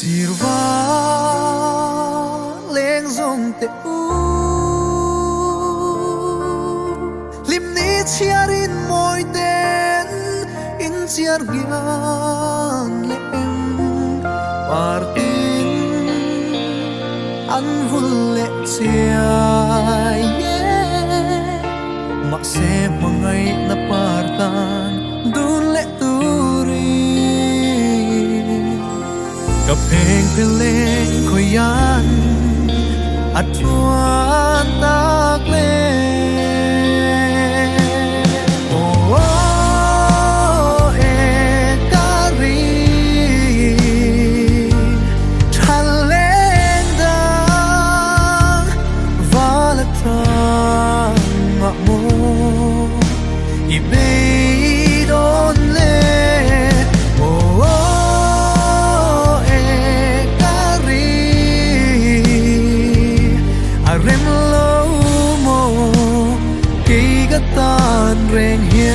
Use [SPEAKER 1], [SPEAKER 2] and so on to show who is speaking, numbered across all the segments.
[SPEAKER 1] sirva leng zong te u lim ni chiarin moi ten in chiar gian le em partin an vul le chia mak se mangai na partan dun le turi kapeng peleng koyan atuan tak le tan rèn hiền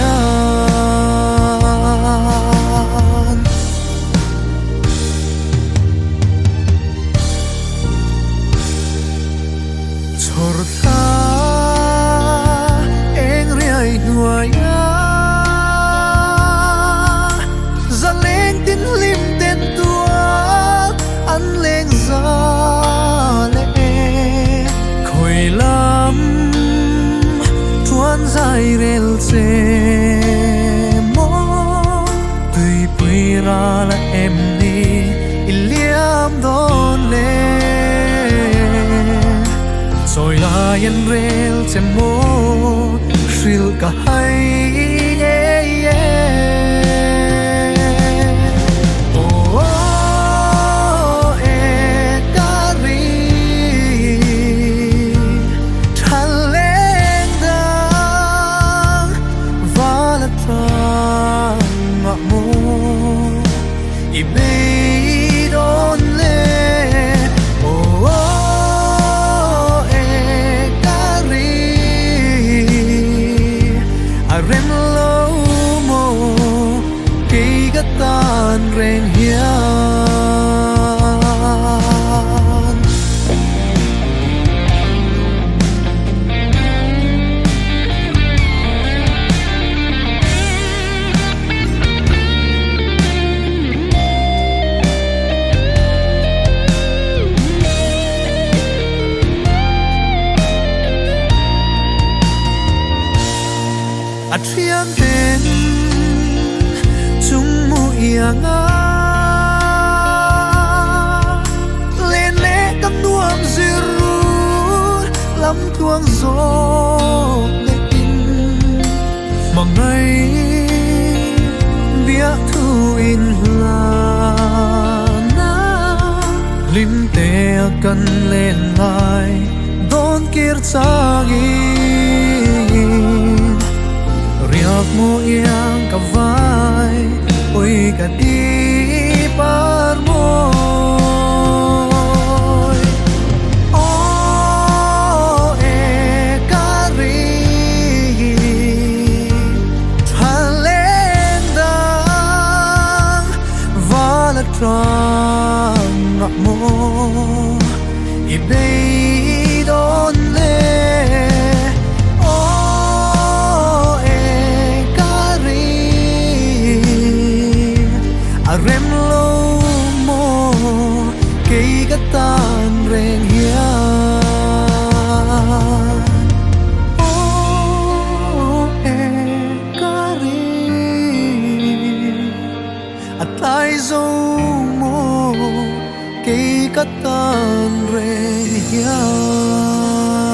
[SPEAKER 1] chor tha eng riai nuai za leng tin lim ten tua an leng za le khoi lam dài rel che mo tui pui ra là em đi iliam don le soi la yen rel che mo shil ka hai tan rèn hiền thiêng tên chung mu yang lên lẽ cắm nuông zirut lắm tuang gió lệ in mà ngay biết thu in là na lim te cần lên lại đón kier chagin riak mo yang ka vai oi ka di par moi o e kari thaleng dang vala trang na mo i bei don le rem lo mo cây cái tan rèn hiền o e kari atai zo mo cây cái tan rèn hiền